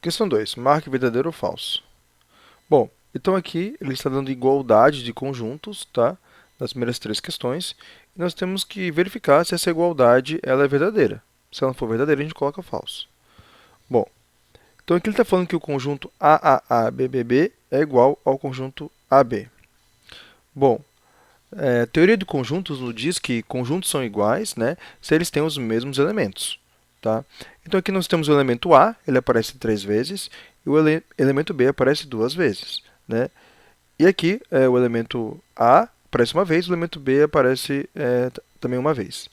Questão 2. Marque verdadeiro ou falso. Bom, então aqui ele está dando igualdade de conjuntos, tá? Das primeiras três questões. E nós temos que verificar se essa igualdade ela é verdadeira. Se ela não for verdadeira, a gente coloca falso. Bom, então aqui ele está falando que o conjunto AAABBB é igual ao conjunto AB. Bom, a teoria de conjuntos nos diz que conjuntos são iguais, né, se eles têm os mesmos elementos. Tá? Então aqui nós temos o elemento A, ele aparece três vezes, e o elemento B aparece duas vezes. Né? E aqui o elemento A aparece uma vez, o elemento B aparece também uma vez.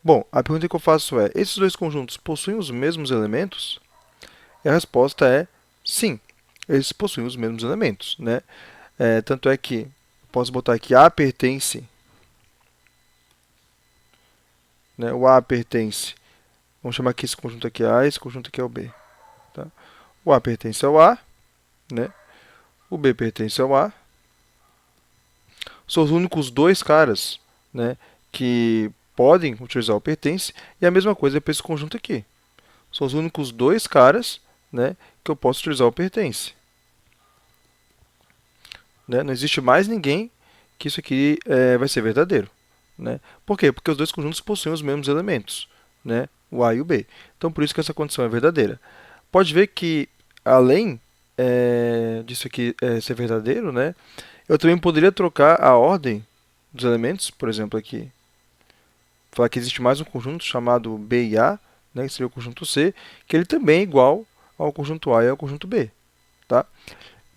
Bom, a pergunta que eu faço é, esses dois conjuntos possuem os mesmos elementos? E a resposta é sim, eles possuem os mesmos elementos. Né? Tanto é que posso botar aqui A pertence, né? O A pertence, vamos chamar aqui esse conjunto aqui A, esse conjunto aqui é o B. Tá? O A pertence ao A, né? O B pertence ao A. São os únicos dois caras, né, que podem utilizar o pertence, e a mesma coisa para esse conjunto aqui. São os únicos dois caras, né, que eu posso utilizar o pertence. Né? Não existe mais ninguém que isso aqui vai ser verdadeiro. Né? Por quê? Porque os dois conjuntos possuem os mesmos elementos, né? O A e o B. Então, por isso que essa condição é verdadeira. Pode ver que, além disso aqui ser verdadeiro, né, eu também poderia trocar a ordem dos elementos, por exemplo, aqui. Falar que existe mais um conjunto chamado B e A, né, que seria o conjunto C, que ele também é igual ao conjunto A e ao conjunto B. Tá?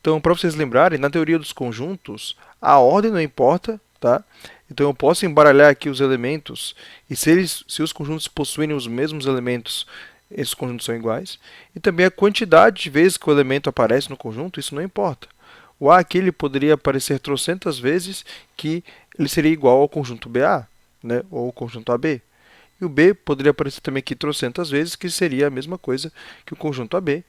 Então, para vocês lembrarem, na teoria dos conjuntos, a ordem não importa, tá? Então, eu posso embaralhar aqui os elementos, e se os conjuntos possuírem os mesmos elementos, esses conjuntos são iguais. E também a quantidade de vezes que o elemento aparece no conjunto, isso não importa. O A aqui ele poderia aparecer trocentas vezes, que ele seria igual ao conjunto BA, né? Ou ao conjunto AB. E o B poderia aparecer também aqui trocentas vezes, que seria a mesma coisa que o conjunto AB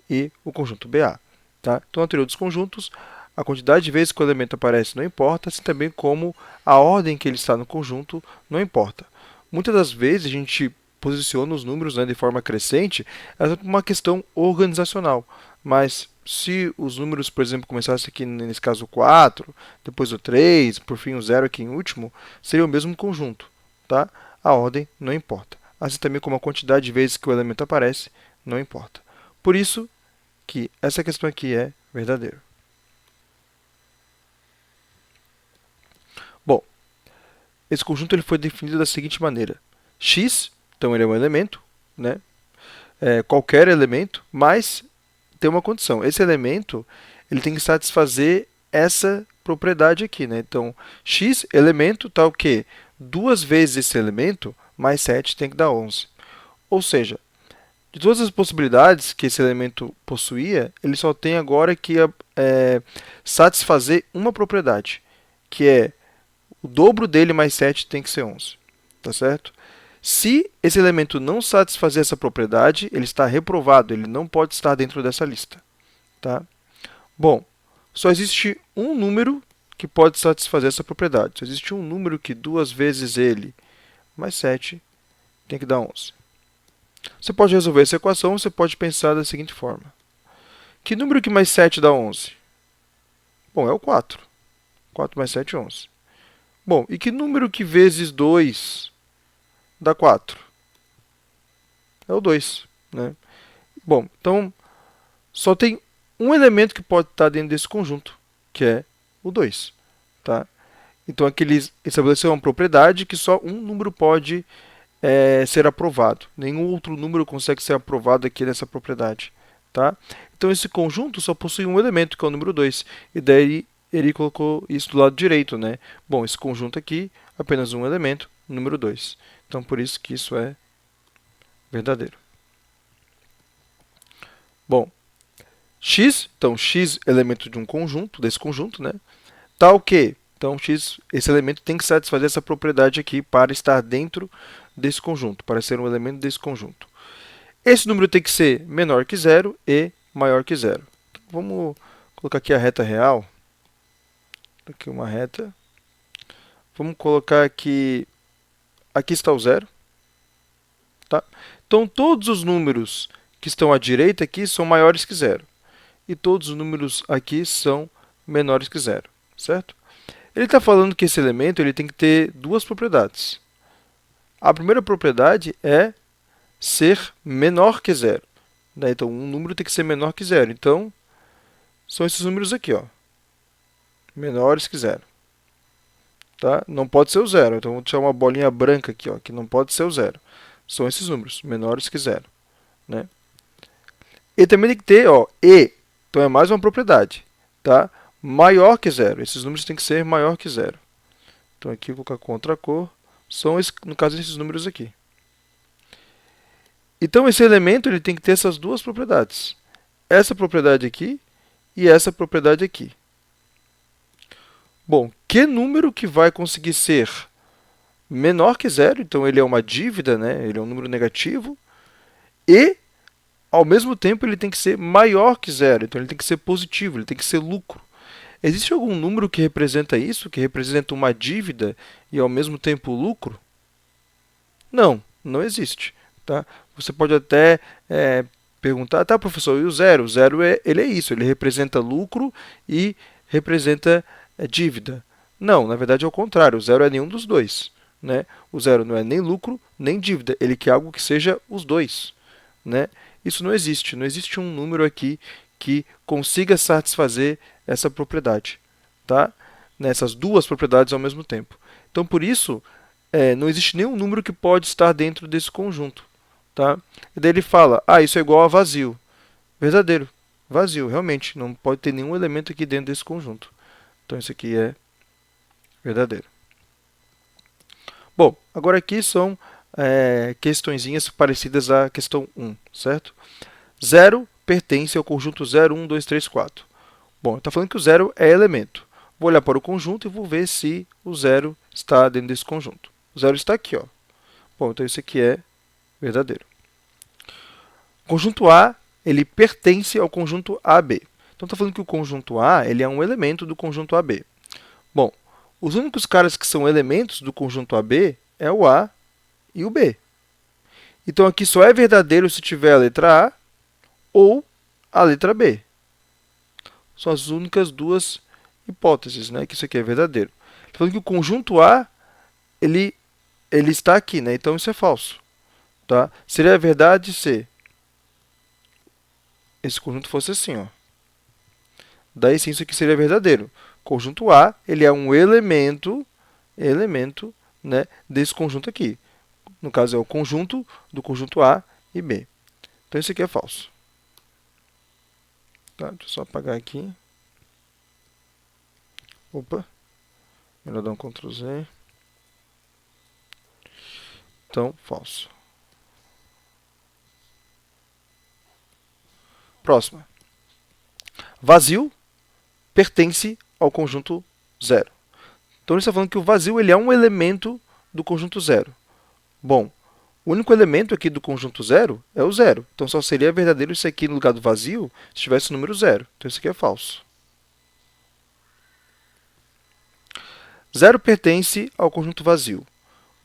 e o conjunto BA. Tá? Então, na teoria dos conjuntos, a quantidade de vezes que o elemento aparece não importa, assim também como a ordem que ele está no conjunto não importa. Muitas das vezes a gente posiciona os números, né, de forma crescente, é uma questão organizacional. Mas se os números, por exemplo, começassem aqui nesse caso o 4, depois o 3, por fim o 0 aqui em último, seria o mesmo conjunto. Tá? A ordem não importa. Assim também como a quantidade de vezes que o elemento aparece não importa. Por isso que essa questão aqui é verdadeira. Bom, esse conjunto ele foi definido da seguinte maneira. X, então ele é um elemento, né? Qualquer elemento, mas tem uma condição. Esse elemento ele tem que satisfazer essa propriedade aqui. Né? Então, x elemento tal que duas vezes esse elemento mais 7 tem que dar 11. Ou seja, de todas as possibilidades que esse elemento possuía, ele só tem agora que satisfazer uma propriedade, que é o dobro dele mais 7 tem que ser 11. Tá certo? Se esse elemento não satisfazer essa propriedade, ele está reprovado, ele não pode estar dentro dessa lista. Tá? Bom, só existe um número que pode satisfazer essa propriedade. Só existe um número que duas vezes ele mais 7 tem que dar 11. Você pode resolver essa equação, você pode pensar da seguinte forma. Que número que mais 7 dá 11? Bom, é o 4. 4 mais 7, 11. Bom, e que número que vezes 2 dá 4? É o 2. Né? Bom, então só tem um elemento que pode estar dentro desse conjunto, que é o 2. Tá? Então aqui ele estabeleceu uma propriedade que só um número pode ser aprovado. Nenhum outro número consegue ser aprovado aqui nessa propriedade. Tá? Então esse conjunto só possui um elemento, que é o número 2. E daí ele colocou isso do lado direito. Né? Bom, esse conjunto aqui, apenas um elemento, número 2. Então por isso que isso é verdadeiro. Bom, x, então x elemento de um conjunto, desse conjunto, né? Tal que, então x, esse elemento tem que satisfazer essa propriedade aqui para estar dentro desse conjunto, para ser um elemento desse conjunto. Esse número tem que ser menor que zero e maior que zero. Então, vamos colocar aqui a reta real. Aqui uma reta. Vamos colocar aqui está o zero. Tá? Então, todos os números que estão à direita aqui são maiores que zero. E todos os números aqui são menores que zero, certo? Ele está falando que esse elemento ele tem que ter duas propriedades. A primeira propriedade é ser menor que zero, né? Então, um número tem que ser menor que zero. Então, são esses números aqui, ó, menores que zero. Tá? Não pode ser o zero. Então, vou deixar uma bolinha branca aqui, ó, que não pode ser o zero. São esses números, menores que zero. Né? E também tem que ter, ó, e. Então, é mais uma propriedade. Tá? Maior que zero. Esses números têm que ser maior que zero. Então, aqui eu vou colocar contra a cor. São, no caso, esses números aqui. Então, esse elemento ele tem que ter essas duas propriedades. Essa propriedade aqui e essa propriedade aqui. Bom, que número que vai conseguir ser menor que zero? Então, ele é uma dívida, né? Ele é um número negativo. E, ao mesmo tempo, ele tem que ser maior que zero. Então, ele tem que ser positivo, ele tem que ser lucro. Existe algum número que representa isso? Que representa uma dívida e, ao mesmo tempo, lucro? Não, não existe. Tá? Você pode até perguntar, tá, professor, e o zero? O zero ele é isso, ele representa lucro e representa dívida. Não, na verdade é o contrário, o zero é nenhum dos dois. Né? O zero não é nem lucro, nem dívida, ele quer algo que seja os dois. Né? Isso não existe, não existe um número aqui que consiga satisfazer essa propriedade. Tá? Nessas duas propriedades ao mesmo tempo. Então, por isso, não existe nenhum número que pode estar dentro desse conjunto. Tá? E daí ele fala, isso é igual a vazio. Verdadeiro, vazio, realmente, não pode ter nenhum elemento aqui dentro desse conjunto. Então, isso aqui é verdadeiro. Bom, agora aqui são questõezinhas parecidas à questão 1, certo? 0 pertence ao conjunto 0, 1, 2, 3, 4. Bom, está falando que o 0 é elemento. Vou olhar para o conjunto e vou ver se o 0 está dentro desse conjunto. O 0 está aqui, ó. Bom, então isso aqui é verdadeiro. O conjunto A, ele pertence ao conjunto AB. Então, está falando que o conjunto A ele é um elemento do conjunto AB. Bom, os únicos caras que são elementos do conjunto AB é o A e o B. Então, aqui só é verdadeiro se tiver a letra A ou a letra B. São as únicas duas hipóteses, né, que isso aqui é verdadeiro. Está falando que o conjunto A ele está aqui, né? Então isso é falso. Tá? Seria verdade se esse conjunto fosse assim, ó. Daí sim isso aqui seria verdadeiro. Conjunto A ele é um elemento, né, desse conjunto aqui. No caso é o conjunto do conjunto A e B. Então isso aqui é falso. Tá? Deixa eu só apagar aqui. Opa, melhor dar um Ctrl Z. Então, falso. Próxima. Vazio pertence ao conjunto 0. Então, ele está falando que o vazio ele é um elemento do conjunto 0. Bom, o único elemento aqui do conjunto 0 é o 0. Então, só seria verdadeiro isso aqui no lugar do vazio se tivesse o número 0. Então, isso aqui é falso. 0 pertence ao conjunto vazio.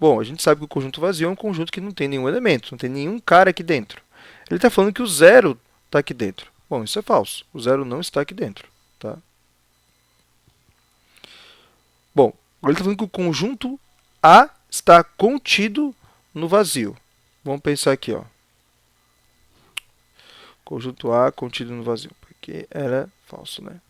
Bom, a gente sabe que o conjunto vazio é um conjunto que não tem nenhum elemento, não tem nenhum cara aqui dentro. Ele está falando que o 0 está aqui dentro. Bom, isso é falso. O 0 não está aqui dentro. Tá? Bom, agora ele está falando que o conjunto A está contido no vazio. Vamos pensar aqui, ó. Conjunto A contido no vazio, porque era falso, né?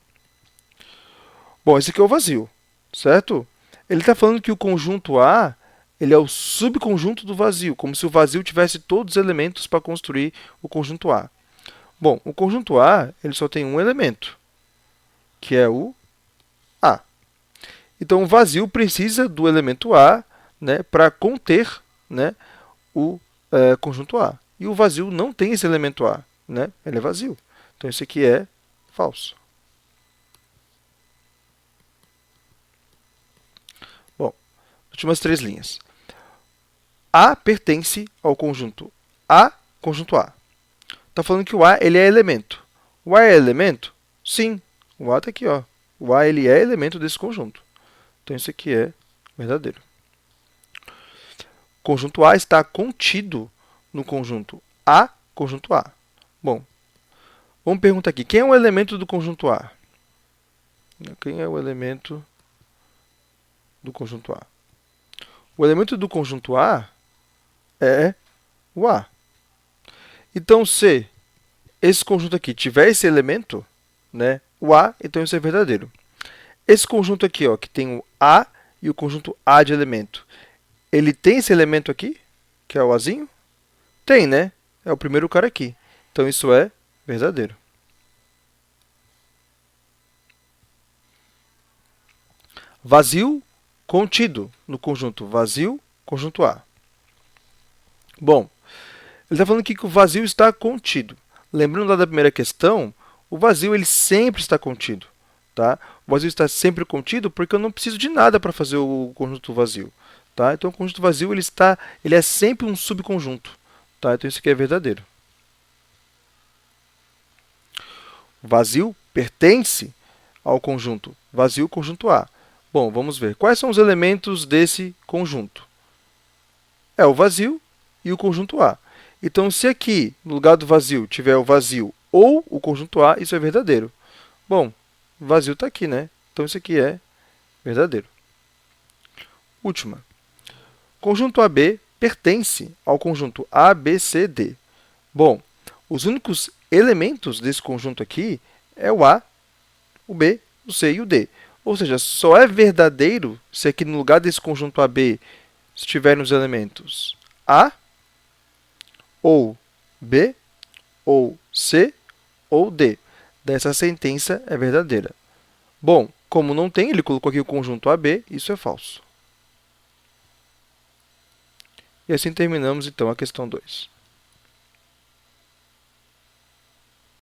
Bom, esse aqui é o vazio, certo? Ele está falando que o conjunto A ele é o subconjunto do vazio, como se o vazio tivesse todos os elementos para construir o conjunto A. Bom, o conjunto A ele só tem um elemento, que é o A. Então, o vazio precisa do elemento A, né, para conter, né, o conjunto A. E o vazio não tem esse elemento A, né? Ele é vazio. Então, isso aqui é falso. Bom, últimas três linhas. A pertence ao conjunto A, conjunto A. Está falando que o A ele é elemento. O A é elemento? Sim. O A está aqui, ó. O A ele é elemento desse conjunto. Então, isso aqui é verdadeiro. O conjunto A está contido no conjunto A, conjunto A. Bom, vamos perguntar aqui, quem é o elemento do conjunto A? Quem é o elemento do conjunto A? O elemento do conjunto A é o A. Então, se esse conjunto aqui tiver esse elemento, né, o A, então isso é verdadeiro. Esse conjunto aqui, ó, que tem o A e o conjunto A de elemento, ele tem esse elemento aqui, que é o Azinho? Tem, né? É o primeiro cara aqui. Então, isso é verdadeiro. Vazio contido no conjunto vazio, conjunto A. Bom, ele está falando aqui que o vazio está contido. Lembrando lá da primeira questão, o vazio ele sempre está contido. Tá? O vazio está sempre contido porque eu não preciso de nada para fazer o conjunto vazio. Tá? Então, o conjunto vazio ele é sempre um subconjunto. Tá? Então, isso aqui é verdadeiro. O vazio pertence ao conjunto vazio, conjunto A. Bom, vamos ver. Quais são os elementos desse conjunto? É o vazio e o conjunto A. Então, se aqui, no lugar do vazio, tiver o vazio ou o conjunto A, isso é verdadeiro. Bom, o vazio está aqui, né? Então, isso aqui é verdadeiro. Última. Conjunto AB pertence ao conjunto ABCD. Bom, os únicos elementos desse conjunto aqui é o A, o B, o C e o D. Ou seja, só é verdadeiro se aqui no lugar desse conjunto AB estiverem os elementos A, ou B, ou C, ou D. Dessa sentença é verdadeira. Bom, como não tem, ele colocou aqui o conjunto AB, isso é falso. E assim terminamos, então, a questão 2.